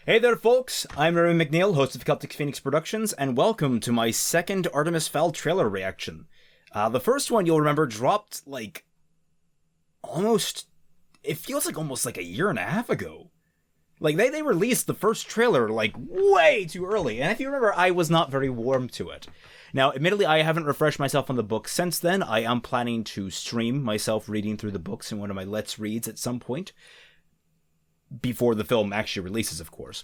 Hey there, folks! I'm RWBY McNeil, host of Celtic Phoenix Productions, and welcome to my second Artemis Fowl trailer reaction. The first one, you'll remember, dropped, it feels like almost a year and a half ago. They released the first trailer, way too early, and if you remember, I was not very warm to it. Now, admittedly, I haven't refreshed myself on the book since then. I am planning to stream myself reading through the books in one of my Let's Reads at some point. Before the film actually releases, of course.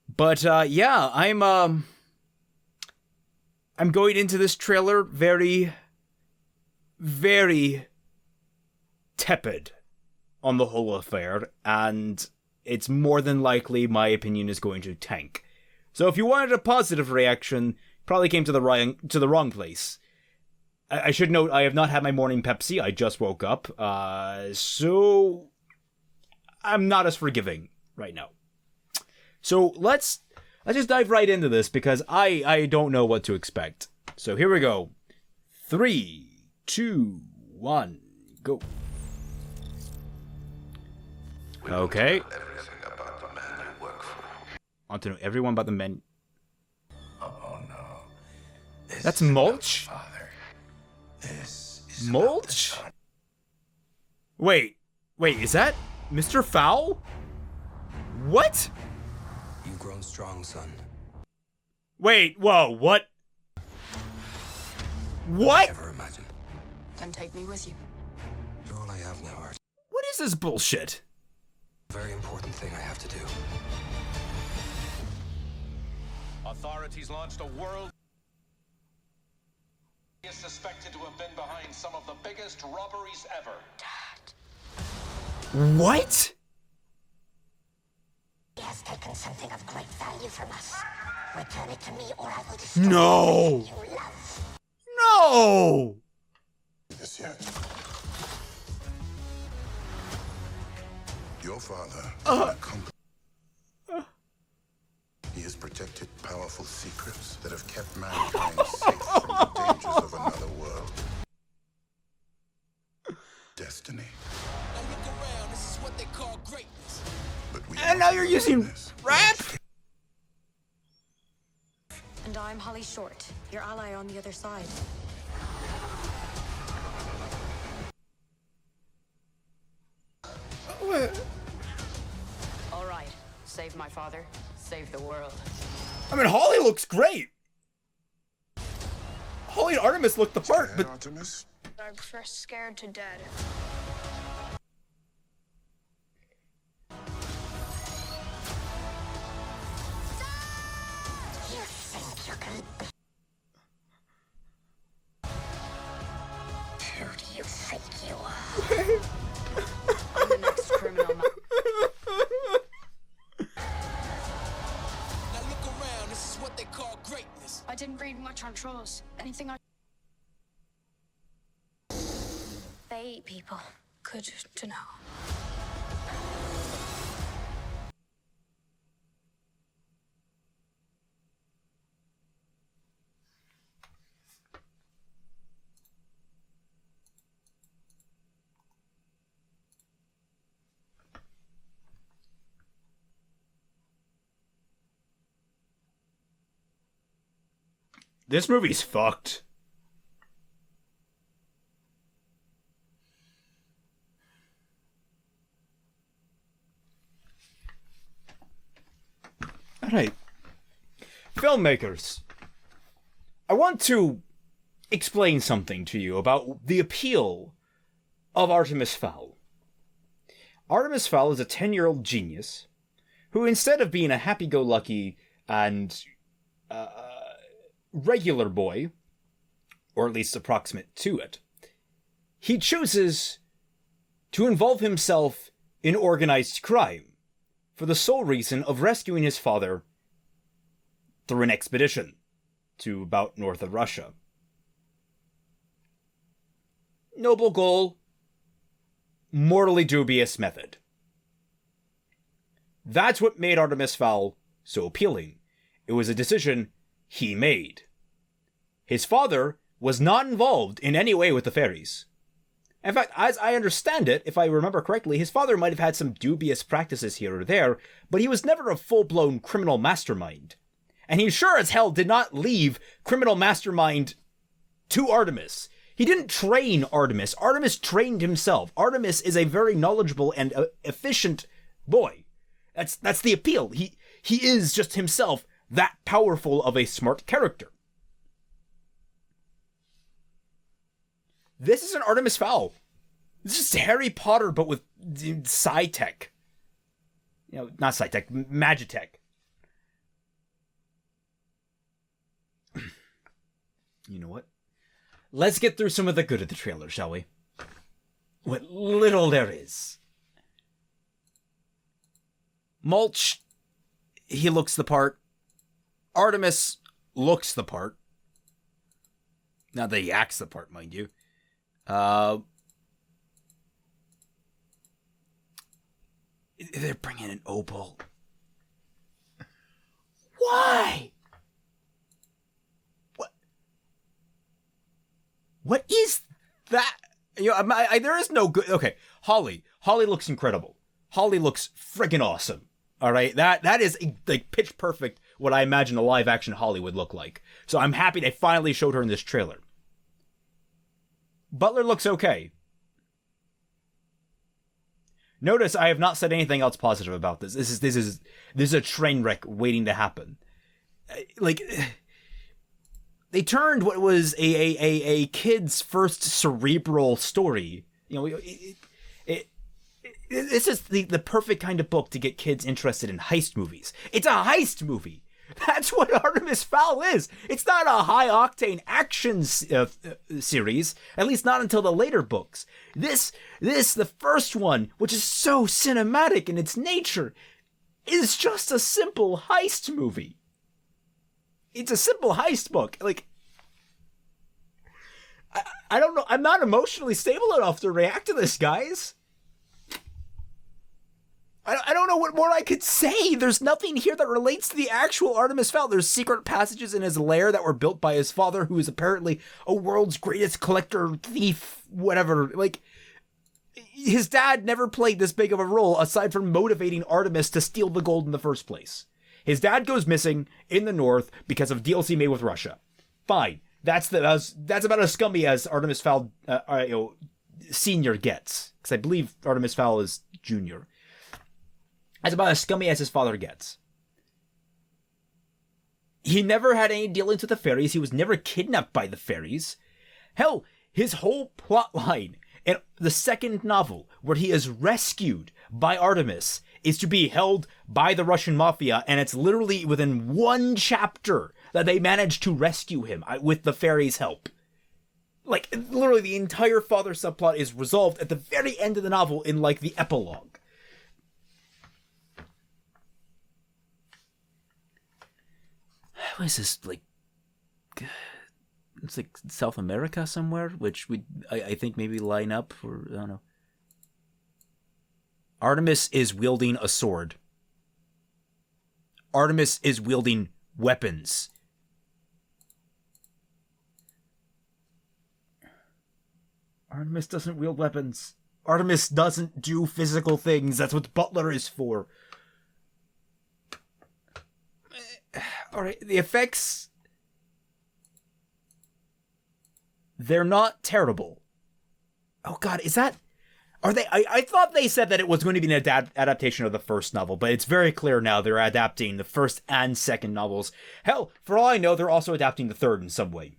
But, yeah, I'm going into this trailer very, very tepid on the whole affair, and it's more than likely my opinion is going to tank. So if you wanted a positive reaction, probably came to the wrong place. I should note, I have not had my morning Pepsi, I just woke up, so I'm not as forgiving right now. So let's just dive right into this because I don't know what to expect. So here we go. 3, 2, 1, go. Okay. Want to know everyone about the men. Oh no. That's Mulch? This is Mulch? Wait, is that Mr. Fowl? What? You've grown strong, son. Wait, whoa, what? What? Never imagined. Then take me with you. You're all I have now, Art. What is this bullshit? Very important thing I have to do. Authorities launched a world. He is suspected to have been behind some of the biggest robberies ever. What? He has taken something of great value from us. Return it to me or I will destroy No! everything you love. No! This yet. Your father, he has protected powerful secrets that have kept mankind safe from the dangers of another world. Destiny. Now look around, this is what they call greatness. But we And now you're using rap? And I'm Holly Short, your ally on the other side. All right, save my father, save the world. I mean, Holly looks great. Holly and Artemis look the part, but Artemis? I prefer scared to dead. You think you can... Who do you think you are? I'm the next criminal. Now look around, this is what they call greatness. I didn't read much on trolls. Anything they people good to know. this movie's fucked. Alright. Filmmakers, I want to explain something to you about the appeal of Artemis Fowl. Artemis Fowl is a 10-year-old genius who, instead of being a happy-go-lucky and regular boy, or at least approximate to it, he chooses to involve himself in organized crime for the sole reason of rescuing his father through an expedition to about north of Russia. Noble goal, mortally dubious method. That's what made Artemis Fowl so appealing. It was a decision he made. His father was not involved in any way with the fairies, In fact, as I understand it, if I remember correctly, his father might have had some dubious practices here or there, but he was never a full-blown criminal mastermind. And he sure as hell did not leave criminal mastermind to Artemis. He didn't train Artemis. Artemis trained himself. Artemis is a very knowledgeable and efficient boy. That's the appeal. He is just himself that powerful of a smart character. This is an Artemis Fowl. This is Harry Potter, but with sci-tech. You know, not sci-tech, magitech. You know what? Let's get through some of the good of the trailer, shall we? What little there is. Mulch, he looks the part. Artemis looks the part. Not that he acts the part, mind you. They're bringing an opal. Why? What is that? You know, there is no good. Okay, Holly looks incredible. Holly looks friggin' awesome. All right, that is like pitch perfect what I imagine a live action Holly would look like. So I'm happy they finally showed her in this trailer. Butler looks okay. Notice I have not said anything else positive about this. This is a train wreck waiting to happen. Like, they turned what was a kid's first cerebral story. You know, this is the perfect kind of book to get kids interested in heist movies. It's a heist movie. That's what Artemis Fowl is. It's not a high-octane action series, at least not until the later books. This, the first one, which is so cinematic in its nature, is just a simple heist movie. It's a simple heist book. Like, I don't know. I'm not emotionally stable enough to react to this, guys. I don't know what more I could say. There's nothing here that relates to the actual Artemis Fowl. There's secret passages in his lair that were built by his father, who is apparently a world's greatest collector, thief, whatever. Like, his dad never played this big of a role aside from motivating Artemis to steal the gold in the first place. His dad goes missing in the north because of deals he made with Russia. Fine. That's about as scummy as Artemis Fowl senior gets. Because I believe Artemis Fowl is junior. That's about as scummy as his father gets. He never had any dealings with the fairies. He was never kidnapped by the fairies. Hell, his whole plot line in the second novel, where he is rescued by Artemis, is to be held by the Russian mafia, and it's literally within one chapter that they manage to rescue him with the fairies' help. Like, literally the entire father subplot is resolved at the very end of the novel in, like, the epilogue. What is this, like, it's like South America somewhere, which I think maybe line up for, I don't know. Artemis is wielding a sword. Artemis is wielding weapons. Artemis doesn't wield weapons. Artemis doesn't do physical things. That's what Butler is for. Alright, the effects, they're not terrible. Oh god, is that... Are they... I thought they said that it was going to be an adaptation of the first novel, but it's very clear now they're adapting the first and second novels. Hell, for all I know, they're also adapting the third in some way.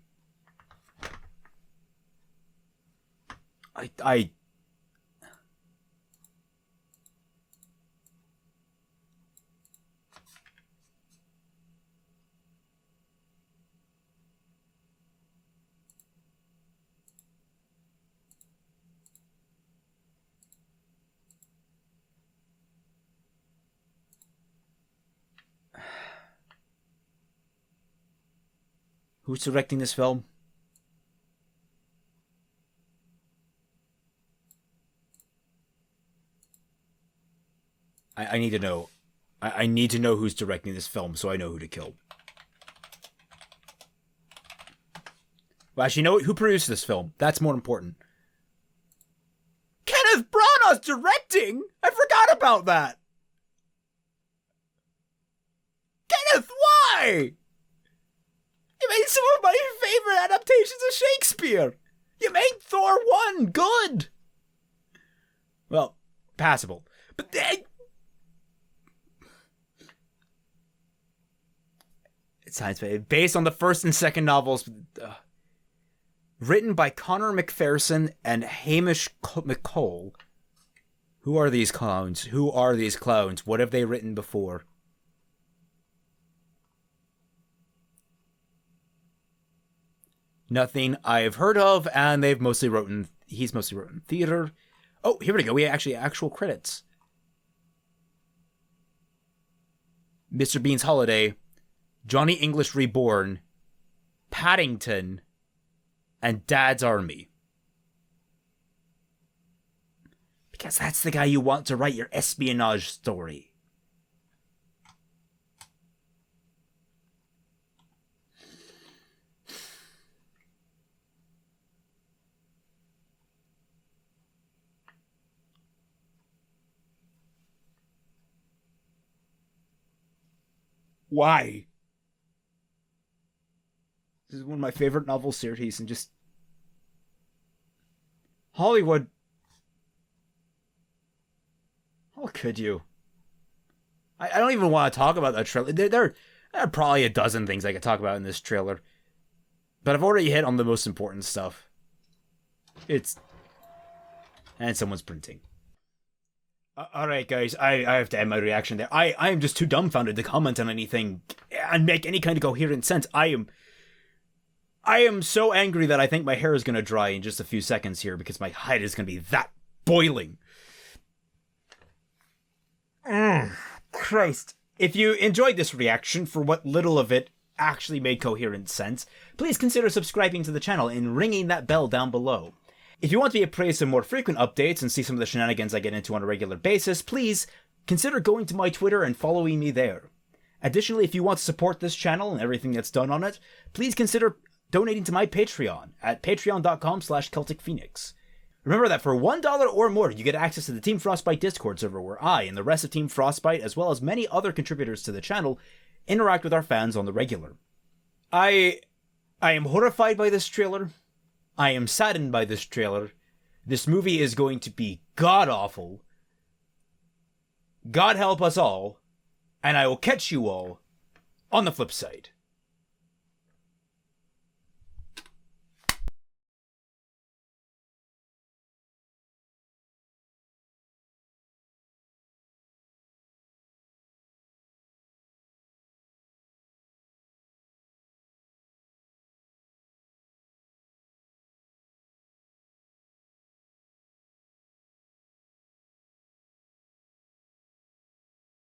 Who's directing this film? I need to know. I need to know who's directing this film so I know who to kill. Well, actually, know who produced this film. That's more important. Branagh's directing? I forgot about that. Kenneth, why? You made some of my favorite adaptations of Shakespeare. You made Thor 1 good. Well, passable. But then... It's science fiction. Based on the first and second novels. Written by Connor McPherson and Hamish McColl. Who are these clowns? Who are these clowns? What have they written before? Nothing I've heard of, and he's mostly written theater. Oh, here we go. We have actual credits. Mr. Bean's Holiday, Johnny English Reborn, Paddington, and Dad's Army. Because that's the guy you want to write your espionage story. Why? This is one of my favorite novel series, and just Hollywood. How could you? I don't even want to talk about that trailer. There are probably a dozen things I could talk about in this trailer, but I've already hit on the most important stuff. And someone's printing. Alright guys, I have to end my reaction there. I am just too dumbfounded to comment on anything and make any kind of coherent sense. I am so angry that I think my hair is going to dry in just a few seconds here because my head is going to be that boiling. Christ. If you enjoyed this reaction, for what little of it actually made coherent sense, please consider subscribing to the channel and ringing that bell down below. If you want to be appraised of more frequent updates and see some of the shenanigans I get into on a regular basis, please consider going to my Twitter and following me there. Additionally, if you want to support this channel and everything that's done on it, please consider donating to my Patreon at patreon.com/CelticPhoenix. Remember that for $1 or more, you get access to the Team Frostbite Discord server where I and the rest of Team Frostbite, as well as many other contributors to the channel, interact with our fans on the regular. I am horrified by this trailer. I am saddened by this trailer. This movie is going to be god-awful. God help us all. And I will catch you all on the flip side.